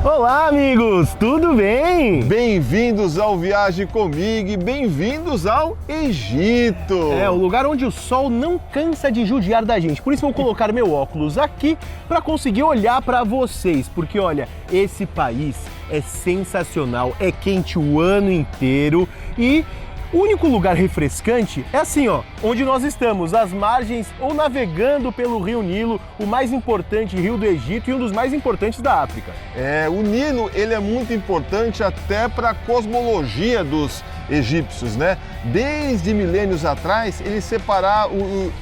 Olá, amigos! Tudo bem? Bem-vindos ao Viagem Comigo e bem-vindos ao Egito! É, o lugar onde o sol não cansa de judiar da gente. Por isso vou colocar meu óculos aqui para conseguir olhar para vocês, porque olha, esse país é sensacional, é quente o ano inteiro e o único lugar refrescante é assim, ó, onde nós estamos, às margens ou navegando pelo Rio Nilo, o mais importante rio do Egito e um dos mais importantes da África. O Nilo, ele é muito importante até para a cosmologia dos egípcios, né? Desde milênios atrás,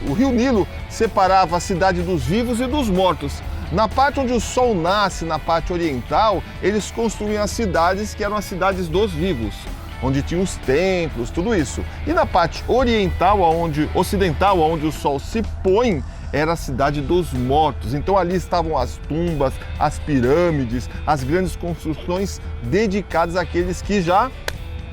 o rio Nilo separava a cidade dos vivos e dos mortos. Na parte onde o sol nasce, na parte oriental, eles construíam as cidades que eram as cidades dos vivos, onde tinha os templos, tudo isso. E na parte ocidental, onde o sol se põe, era a cidade dos mortos. Então ali estavam as tumbas, as pirâmides, as grandes construções dedicadas àqueles que já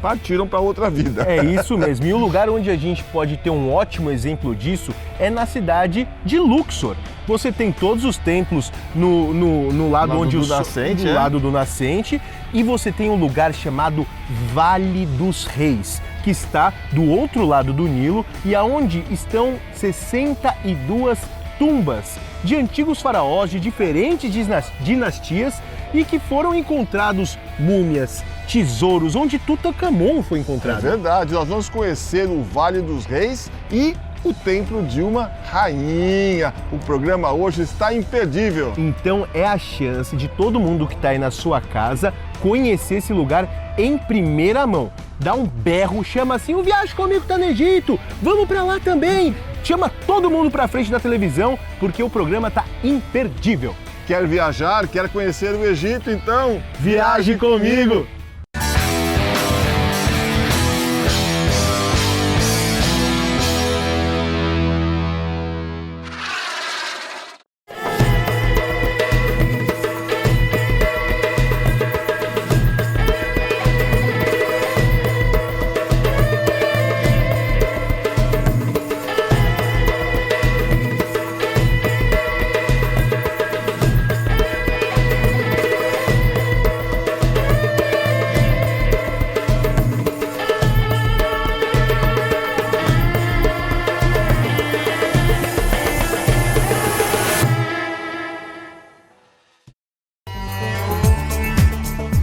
partiram para outra vida. É isso mesmo. E o lugar onde a gente pode ter um ótimo exemplo disso é na cidade de Luxor. Você tem todos os templos no lado onde o nascente, lado do nascente, e você tem um lugar chamado Vale dos Reis, que está do outro lado do Nilo e aonde estão 62 tumbas de antigos faraós de diferentes dinastias e que foram encontrados múmias, tesouros, onde Tutankhamon foi encontrado. É verdade, nós vamos conhecer o Vale dos Reis e o templo de uma rainha. O programa hoje está imperdível. Então é a chance de todo mundo que está aí na sua casa conhecer esse lugar em primeira mão. Dá um berro, chama assim, o Viagem Comigo tá no Egito, vamos para lá também. Chama todo mundo para frente da televisão, porque o programa tá imperdível. Quer viajar, quer conhecer o Egito? Então, viaje comigo!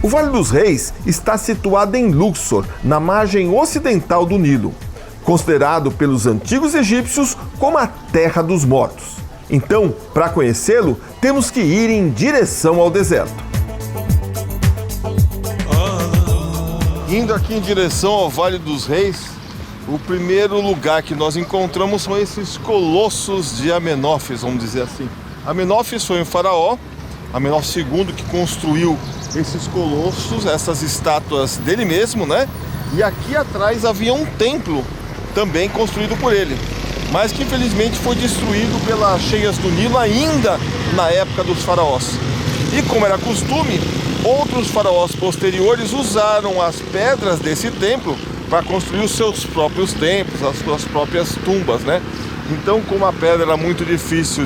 O Vale dos Reis está situado em Luxor, na margem ocidental do Nilo, considerado pelos antigos egípcios como a terra dos mortos. Então, para conhecê-lo, temos que ir em direção ao deserto. Indo aqui em direção ao Vale dos Reis, o primeiro lugar que nós encontramos são esses colossos de Amenófis, vamos dizer assim. Amenófis foi um faraó, Amenófis II, que construiu esses colossos, essas estátuas dele mesmo, né? E aqui atrás havia um templo também construído por ele, mas que infelizmente foi destruído pelas cheias do Nilo ainda na época dos faraós. E como era costume, outros faraós posteriores usaram as pedras desse templo para construir os seus próprios templos, as suas próprias tumbas, né? Então, como a pedra era muito difícil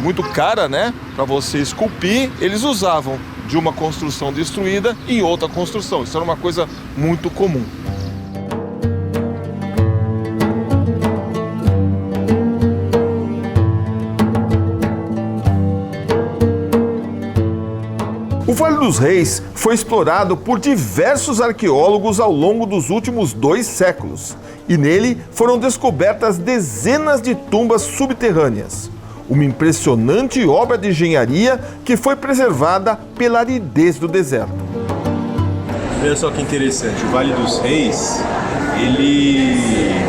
muito cara, né, para você esculpir, eles usavam de uma construção destruída e outra construção. Isso era uma coisa muito comum. O Vale dos Reis foi explorado por diversos arqueólogos ao longo dos últimos 2 séculos e nele foram descobertas dezenas de tumbas subterrâneas. Uma impressionante obra de engenharia que foi preservada pela aridez do deserto. Olha só que interessante, o Vale dos Reis,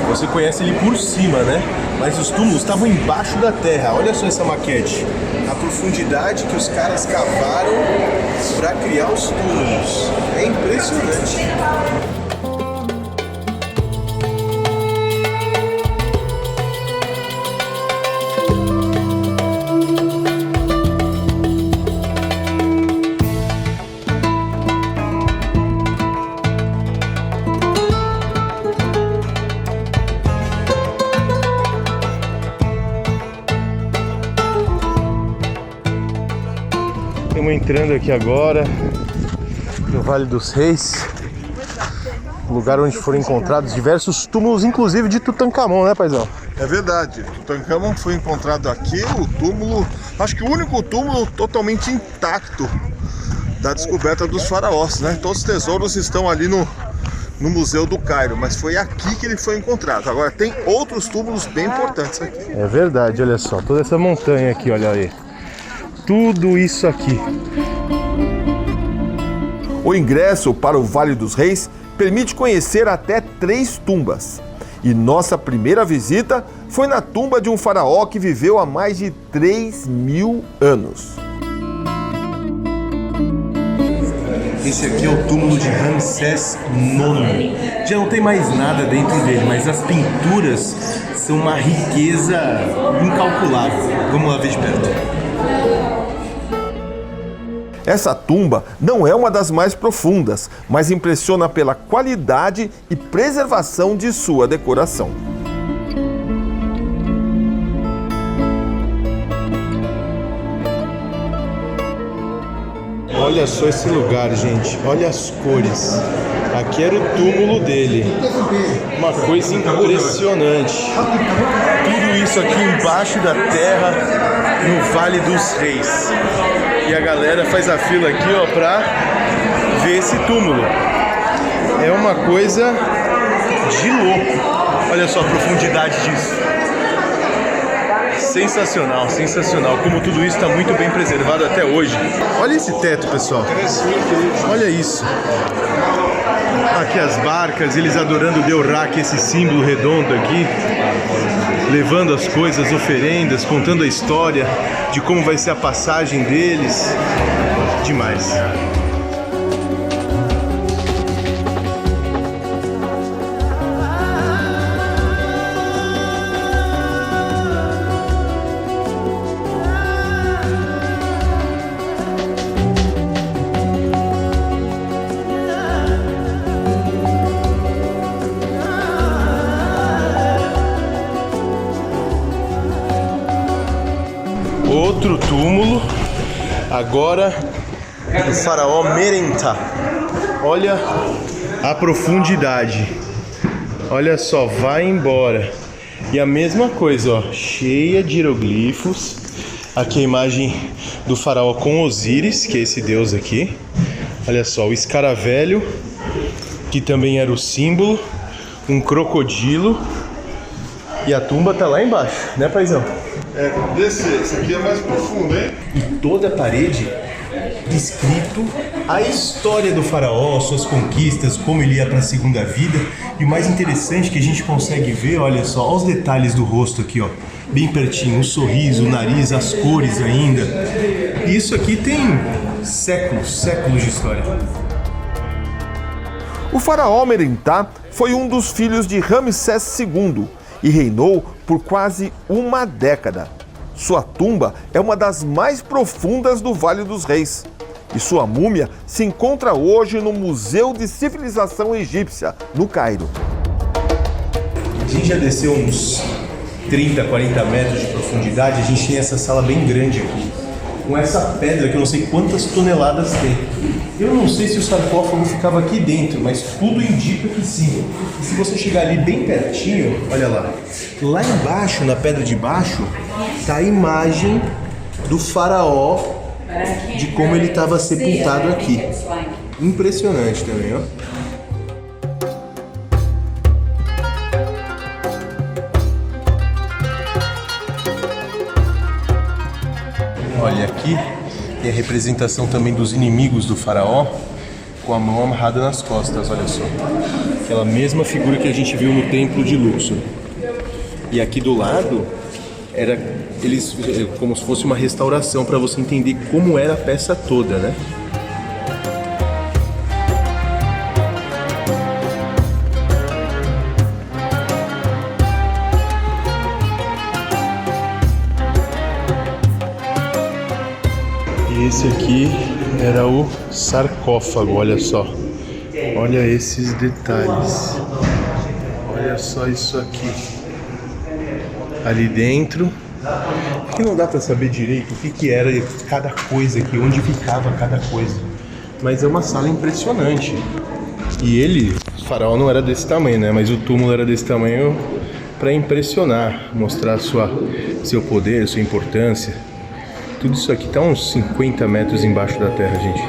você conhece ele por cima, né? Mas os túmulos estavam embaixo da terra. Olha só essa maquete, a profundidade que os caras cavaram para criar os túmulos. É impressionante. Estamos entrando aqui agora no Vale dos Reis, lugar onde foram encontrados diversos túmulos, inclusive de Tutankhamon, né, paizão? É verdade, Tutankhamon foi encontrado aqui, o túmulo, acho que o único túmulo totalmente intacto da descoberta dos faraós, né? Todos os tesouros estão ali no Museu do Cairo, mas foi aqui que ele foi encontrado. Agora tem outros túmulos bem importantes aqui. É verdade, olha só, toda essa montanha aqui, olha aí. Tudo isso aqui. O ingresso para o Vale dos Reis permite conhecer até 3 tumbas. E nossa primeira visita foi na tumba de um faraó que viveu há mais de 3.000 anos. Esse aqui é o túmulo de Ramsés IX. Já não tem mais nada dentro dele, mas as pinturas são uma riqueza incalculável. Vamos lá ver de perto. Essa tumba não é uma das mais profundas, mas impressiona pela qualidade e preservação de sua decoração. Olha só esse lugar, gente. Olha as cores. Aqui era o túmulo dele. Uma coisa impressionante. Tudo isso aqui embaixo da terra, no Vale dos Reis. E a galera faz a fila aqui, ó, pra ver esse túmulo. É uma coisa de louco. Olha só a profundidade disso. Sensacional, sensacional. Como tudo isso está muito bem preservado até hoje. Olha esse teto, pessoal. Olha isso. Aqui as barcas, eles adorando o Deurak, esse símbolo redondo aqui. Levando as coisas, oferendas, contando a história de como vai ser a passagem deles. Demais. Outro túmulo, agora do faraó Merentah. Olha a profundidade. Olha só, vai embora. E a mesma coisa, ó, cheia de hieroglifos. Aqui a imagem do faraó com Osíris, que é esse deus aqui. Olha só, o escaravelho, que também era o símbolo, um crocodilo. E a tumba tá lá embaixo, né, paizão? Esse aqui é mais profundo, hein? E toda a parede escrito a história do faraó, suas conquistas, como ele ia para a segunda vida. E o mais interessante que a gente consegue ver, olha só, olha os detalhes do rosto aqui, ó, bem pertinho, o sorriso, o nariz, as cores ainda. E isso aqui tem séculos de história. O faraó Merentah foi um dos filhos de Ramsés II e reinou por quase uma década. Sua tumba é uma das mais profundas do Vale dos Reis. E sua múmia se encontra hoje no Museu de Civilização Egípcia, no Cairo. A gente já desceu uns 30, 40 metros de profundidade. A gente tem essa sala bem grande aqui, com essa pedra que eu não sei quantas toneladas tem. Eu não sei se o sarcófago ficava aqui dentro, mas tudo indica que sim. E se você chegar ali bem pertinho, olha lá. Lá embaixo, na pedra de baixo, tá a imagem do faraó, de como ele estava sepultado aqui. Impressionante também, ó. Olha, aqui tem a representação também dos inimigos do faraó, com a mão amarrada nas costas, olha só. Aquela mesma figura que a gente viu no templo de Luxor. E aqui do lado, era eles como se fosse uma restauração para você entender como era a peça toda, né? Esse aqui era o sarcófago, olha só. Olha esses detalhes. Olha só isso aqui. Ali dentro Que não dá pra saber direito o que era cada coisa aqui, onde ficava cada coisa. Mas é uma sala impressionante. E ele, o faraó não era desse tamanho, né? Mas o túmulo era desse tamanho para impressionar, mostrar seu poder, sua importância. Tudo isso aqui tá uns 50 metros embaixo da terra, gente.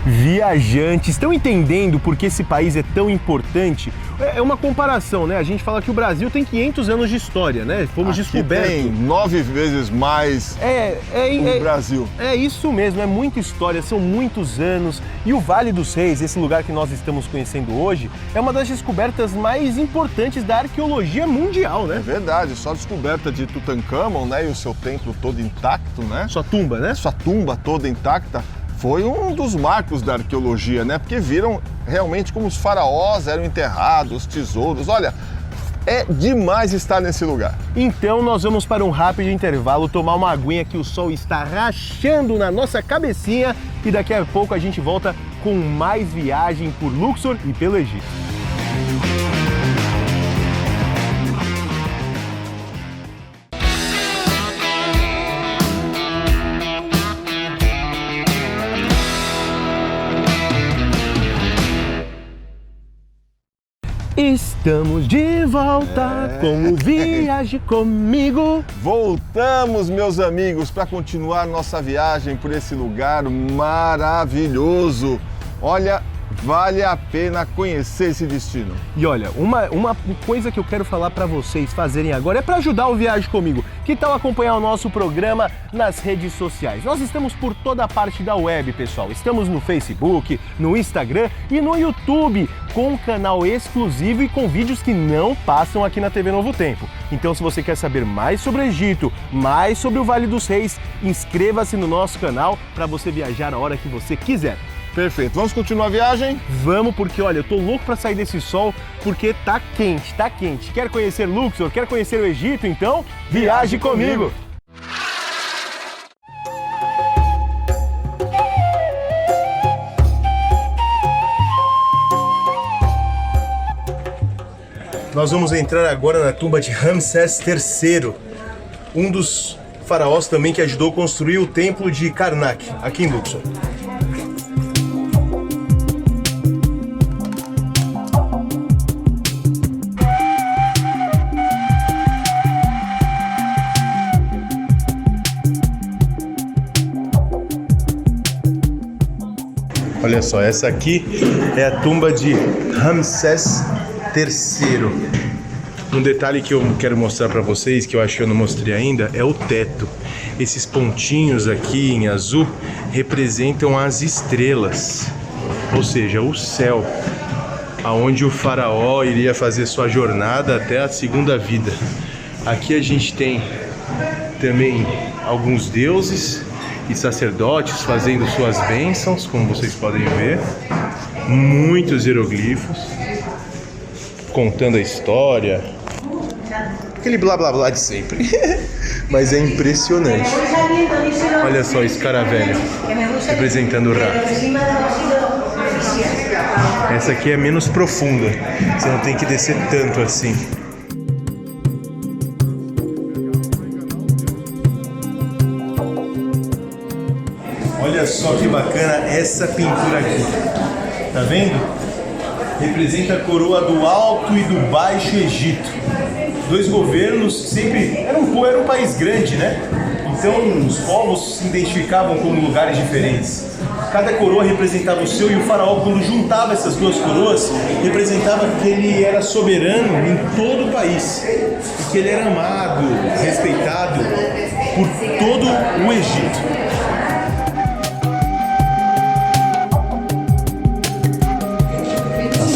Viajantes, estão entendendo por que esse país é tão importante? É uma comparação, né? A gente fala que o Brasil tem 500 anos de história, né? Fomos descobertos. Tem 9 vezes mais o Brasil. É isso mesmo, é muita história, são muitos anos. E o Vale dos Reis, esse lugar que nós estamos conhecendo hoje, é uma das descobertas mais importantes da arqueologia mundial, né? É verdade, só a descoberta de Tutankhamon, né? E o seu templo todo intacto, né? Sua tumba, né? Sua tumba toda intacta. Foi um dos marcos da arqueologia, né? Porque viram realmente como os faraós eram enterrados, tesouros. Olha, é demais estar nesse lugar. Então nós vamos para um rápido intervalo, tomar uma aguinha que o sol está rachando na nossa cabecinha e daqui a pouco a gente volta com mais viagem por Luxor e pelo Egito. Estamos de volta com o Viaje Comigo. Voltamos, meus amigos, para continuar nossa viagem por esse lugar maravilhoso. Olha, vale a pena conhecer esse destino. E olha, uma coisa que eu quero falar para vocês fazerem agora é para ajudar o Viaje Comigo. Que tal acompanhar o nosso programa nas redes sociais? Nós estamos por toda a parte da web, pessoal. Estamos no Facebook, no Instagram e no YouTube, com um canal exclusivo e com vídeos que não passam aqui na TV Novo Tempo. Então, se você quer saber mais sobre o Egito, mais sobre o Vale dos Reis, inscreva-se no nosso canal para você viajar a hora que você quiser. Perfeito. Vamos continuar a viagem? Vamos, porque olha, eu tô louco para sair desse sol, porque tá quente, tá quente. Quer conhecer Luxor? Quer conhecer o Egito? Então, viaje comigo! Nós vamos entrar agora na tumba de Ramsés III, um dos faraós também que ajudou a construir o templo de Karnak, aqui em Luxor. Olha só, essa aqui é a tumba de Ramsés III. Um detalhe que eu quero mostrar para vocês, que eu acho que eu não mostrei ainda, é o teto. Esses pontinhos aqui em azul representam as estrelas, ou seja, o céu, aonde o faraó iria fazer sua jornada até a segunda vida. Aqui a gente tem também alguns deuses e sacerdotes fazendo suas bênçãos, como vocês podem ver. Muitos hieroglifos contando a história, aquele blá blá blá de sempre. Mas é impressionante. Olha só esse cara velho representando o Ra. Essa aqui é menos profunda, você não tem que descer tanto assim. Olha só que bacana essa pintura aqui. Tá vendo? Representa a coroa do Alto e do Baixo Egito. Dois governos sempre... Era um país grande, né? Então os povos se identificavam como lugares diferentes. Cada coroa representava o seu, e o faraó, quando juntava essas duas coroas, representava que ele era soberano em todo o país. E que ele era amado, respeitado por todo o Egito.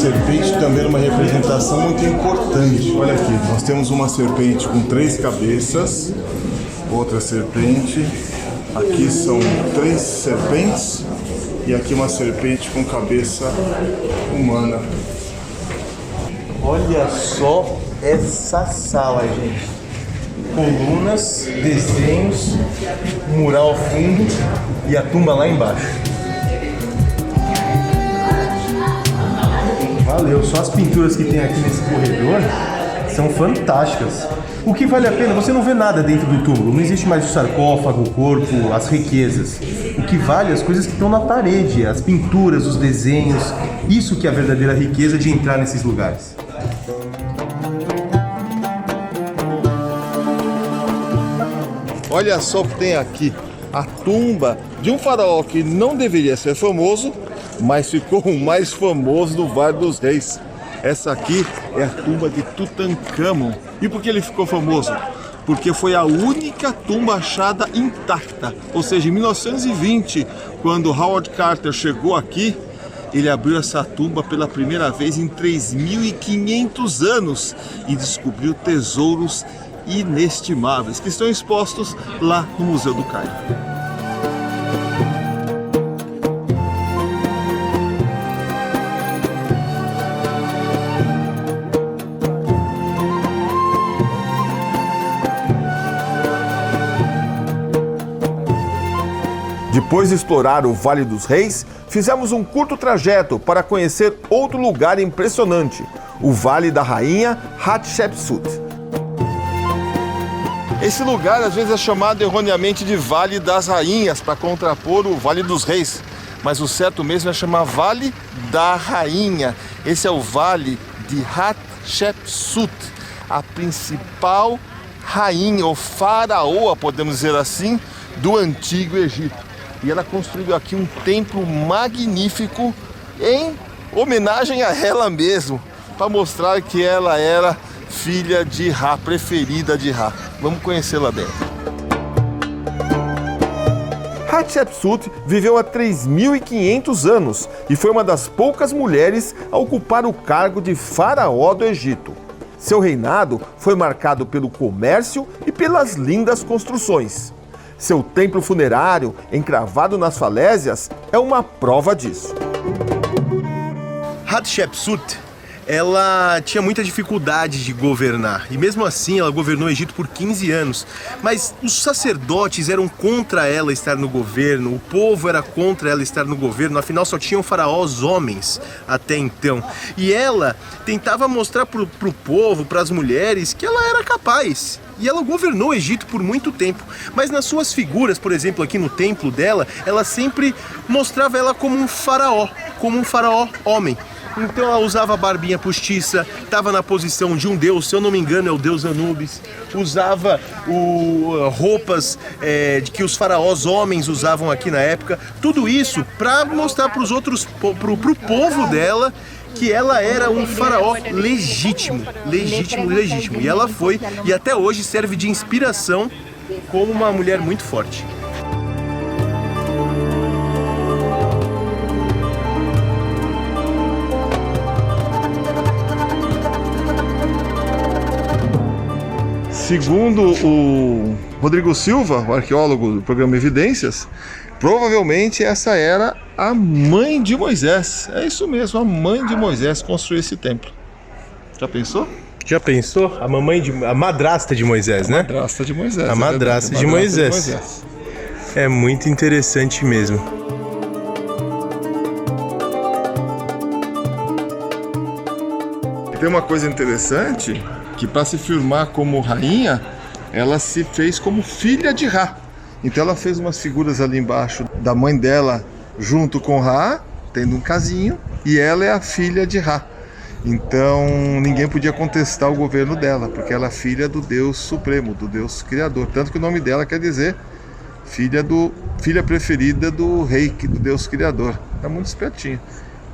Serpente também é uma representação muito importante. Olha aqui, nós temos uma serpente com 3 cabeças, outra serpente, aqui são 3 serpentes e aqui uma serpente com cabeça humana. Olha só essa sala, gente. Colunas, desenhos, mural ao fundo e a tumba lá embaixo. Valeu, só as pinturas que tem aqui nesse corredor são fantásticas. O que vale a pena, você não vê nada dentro do túmulo, não existe mais o sarcófago, o corpo, as riquezas. O que vale é as coisas que estão na parede, as pinturas, os desenhos, isso que é a verdadeira riqueza de entrar nesses lugares. Olha só o que tem aqui, a tumba de um faraó que não deveria ser famoso, mas ficou o mais famoso do Vale dos Reis. Essa aqui é a tumba de Tutancâmon. E por que ele ficou famoso? Porque foi a única tumba achada intacta. Ou seja, em 1920, quando Howard Carter chegou aqui, ele abriu essa tumba pela primeira vez em 3.500 anos e descobriu tesouros inestimáveis que estão expostos lá no Museu do Cairo. Depois de explorar o Vale dos Reis, fizemos um curto trajeto para conhecer outro lugar impressionante, o Vale da Rainha Hatshepsut. Esse lugar às vezes é chamado erroneamente de Vale das Rainhas, para contrapor o Vale dos Reis, mas o certo mesmo é chamar Vale da Rainha. Esse é o Vale de Hatshepsut, a principal rainha, ou faraoa, podemos dizer assim, do Antigo Egito. E ela construiu aqui um templo magnífico em homenagem a ela mesma, para mostrar que ela era filha de Ra, preferida de Ra. Vamos conhecê-la bem. Hatshepsut viveu há 3.500 anos e foi uma das poucas mulheres a ocupar o cargo de faraó do Egito. Seu reinado foi marcado pelo comércio e pelas lindas construções. Seu templo funerário, encravado nas falésias, é uma prova disso. Hatshepsut, ela tinha muita dificuldade de governar e mesmo assim ela governou o Egito por 15 anos. Mas os sacerdotes eram contra ela estar no governo, o povo era contra ela estar no governo, afinal só tinham faraós homens até então. E ela tentava mostrar pro povo, para as mulheres, que ela era capaz. E ela governou o Egito por muito tempo. Mas nas suas figuras, por exemplo, aqui no templo dela, ela sempre mostrava ela como um faraó homem. Então ela usava a barbinha postiça, estava na posição de um deus, se eu não me engano é o deus Anubis, usava roupas de que os faraós homens usavam aqui na época, tudo isso para mostrar para os outros, pro povo dela, que ela era um faraó legítimo. E ela foi, e até hoje serve de inspiração como uma mulher muito forte. Segundo o Rodrigo Silva, o arqueólogo do programa Evidências, provavelmente essa era a mãe de Moisés. É isso mesmo, a mãe de Moisés construiu esse templo. Já pensou? Já pensou? A madrasta de Moisés, né? A madrasta de Moisés. A madrasta de Moisés. É muito interessante mesmo. Tem uma coisa interessante, que para se firmar como rainha, ela se fez como filha de Ra. Então ela fez umas figuras ali embaixo da mãe dela junto com Ra, tendo um casinho, e ela é a filha de Ra. Então ninguém podia contestar o governo dela, porque ela é filha do Deus Supremo, do Deus Criador. Tanto que o nome dela quer dizer filha preferida do rei, do Deus Criador. É muito espertinho.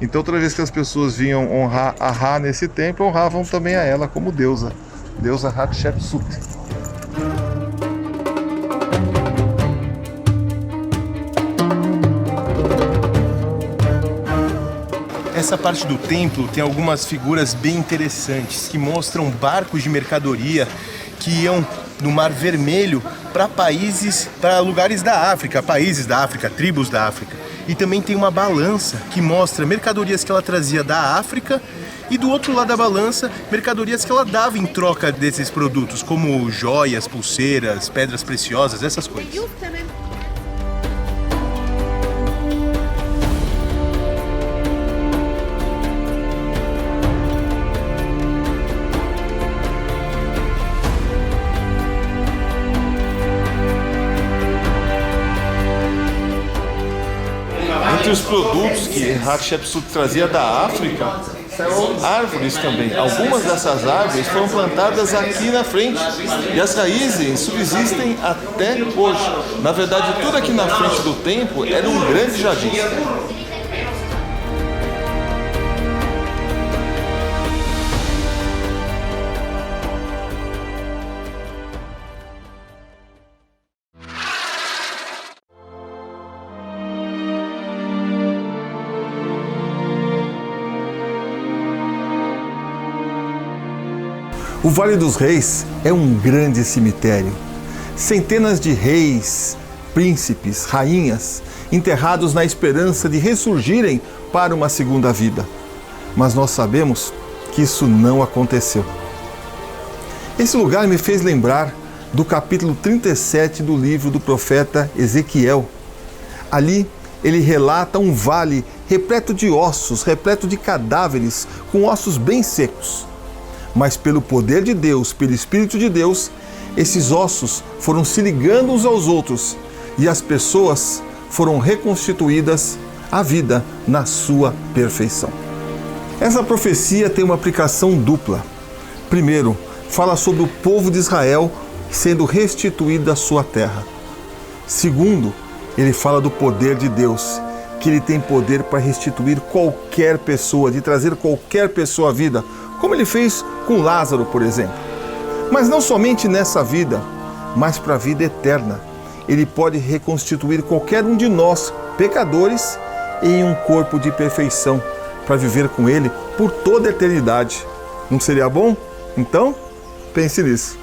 Então toda vez que as pessoas vinham honrar a Ra nesse templo, honravam também a ela como deusa Hatshepsut. Essa parte do templo tem algumas figuras bem interessantes que mostram barcos de mercadoria que iam no Mar Vermelho para lugares da África, países da África, tribos da África. E também tem uma balança que mostra mercadorias que ela trazia da África e do outro lado da balança, mercadorias que ela dava em troca desses produtos, como joias, pulseiras, pedras preciosas, essas coisas. Entre os produtos que Hatshepsut trazia da África, árvores também. Algumas dessas árvores foram plantadas aqui na frente e as raízes subsistem até hoje. Na verdade, tudo aqui na frente do templo era um grande jardim. O Vale dos Reis é um grande cemitério. Centenas de reis, príncipes, rainhas, enterrados na esperança de ressurgirem para uma segunda vida. Mas nós sabemos que isso não aconteceu. Esse lugar me fez lembrar do capítulo 37 do livro do profeta Ezequiel. Ali ele relata um vale repleto de ossos, repleto de cadáveres, com ossos bem secos. Mas pelo poder de Deus, pelo Espírito de Deus, esses ossos foram se ligando uns aos outros e as pessoas foram reconstituídas à vida na sua perfeição. Essa profecia tem uma aplicação dupla. Primeiro, fala sobre o povo de Israel sendo restituído à sua terra. Segundo, ele fala do poder de Deus, que ele tem poder para restituir qualquer pessoa, de trazer qualquer pessoa à vida, como ele fez com Lázaro, por exemplo. Mas não somente nessa vida, mas para a vida eterna. Ele pode reconstituir qualquer um de nós, pecadores, em um corpo de perfeição, para viver com ele por toda a eternidade. Não seria bom? Então, pense nisso.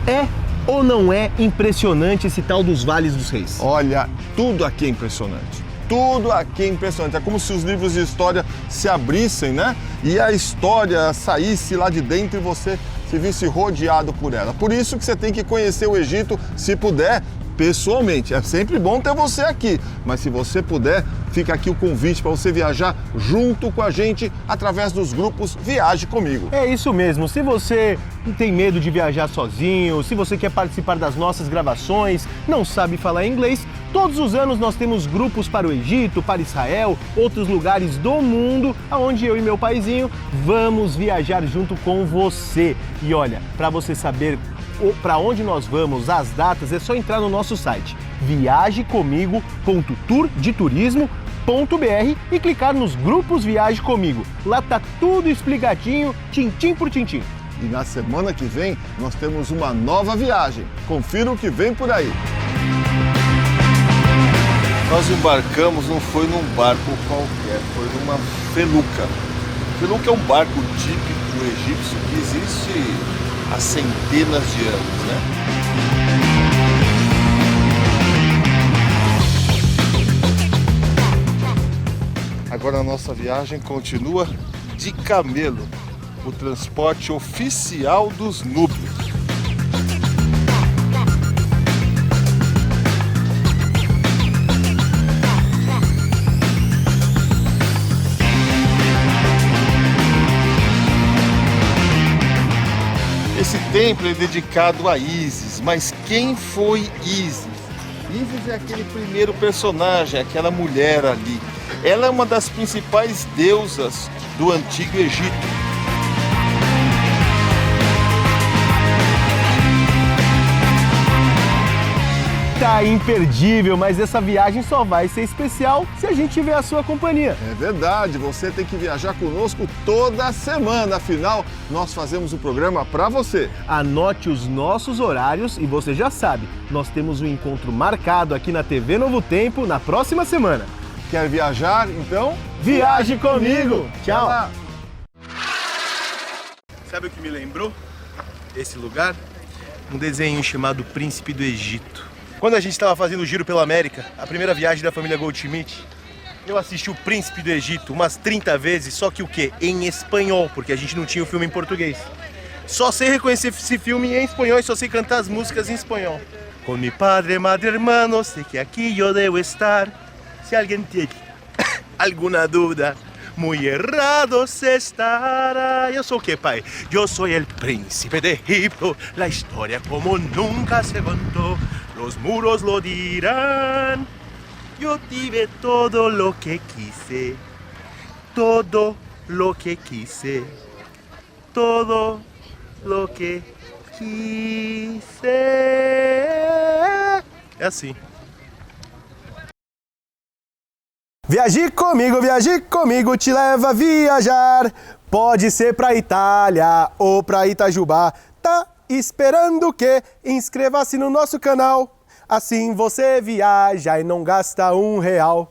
É ou não é impressionante esse tal dos Vales dos Reis? Olha, tudo aqui é impressionante. Tudo aqui é impressionante. É como se os livros de história se abrissem, né? E a história saísse lá de dentro e você se visse rodeado por ela. Por isso que você tem que conhecer o Egito, se puder, pessoalmente. É sempre bom ter você aqui, mas se você puder, fica aqui o convite para você viajar junto com a gente através dos grupos Viaje Comigo. É isso mesmo, se você tem medo de viajar sozinho, se você quer participar das nossas gravações, não sabe falar inglês, todos os anos nós temos grupos para o Egito, para Israel, outros lugares do mundo, onde eu e meu paizinho vamos viajar junto com você. E olha, para você saber para onde nós vamos, as datas, é só entrar no nosso site viagecomigo.tour.de-turismo.br e clicar nos grupos Viaje Comigo. Lá tá tudo explicadinho, tintim por tintim. E na semana que vem nós temos uma nova viagem. Confira o que vem por aí. Nós embarcamos, não foi num barco qualquer, foi numa feluca. Feluca é um barco típico egípcio que existe há centenas de anos, né? Agora a nossa viagem continua de camelo, o transporte oficial dos núbios. Esse templo é dedicado a Ísis, mas quem foi Ísis? Ísis é aquele primeiro personagem, aquela mulher ali. Ela é uma das principais deusas do Antigo Egito. Tá imperdível, mas essa viagem só vai ser especial se a gente tiver a sua companhia. É verdade, você tem que viajar conosco toda semana, afinal, nós fazemos o programa para você. Anote os nossos horários e você já sabe, nós temos um encontro marcado aqui na TV Novo Tempo na próxima semana. Quer viajar? Então, viaje comigo! Tchau! Sabe o que me lembrou esse lugar? Um desenho chamado Príncipe do Egito. Quando a gente estava fazendo o giro pela América, a primeira viagem da família Goldschmidt, eu assisti o Príncipe do Egito umas 30 vezes, só que o quê? Em espanhol, porque a gente não tinha o filme em português. Só sei reconhecer esse filme em espanhol e só sei cantar as músicas em espanhol. Com mi padre, madre, hermano, sei que aqui eu devo estar. Se alguém tem alguma dúvida, muy errado se estará. Eu sou o que, pai? Eu sou el príncipe de Egipto, la historia como nunca se contó, los muros lo dirán. Yo tive todo lo que quise, todo lo que quise, todo lo que quise. É assim. Viaje comigo, te leva a viajar. Pode ser pra Itália ou pra Itajubá. Tá esperando o quê? Inscreva-se no nosso canal. Assim você viaja e não gasta R$1.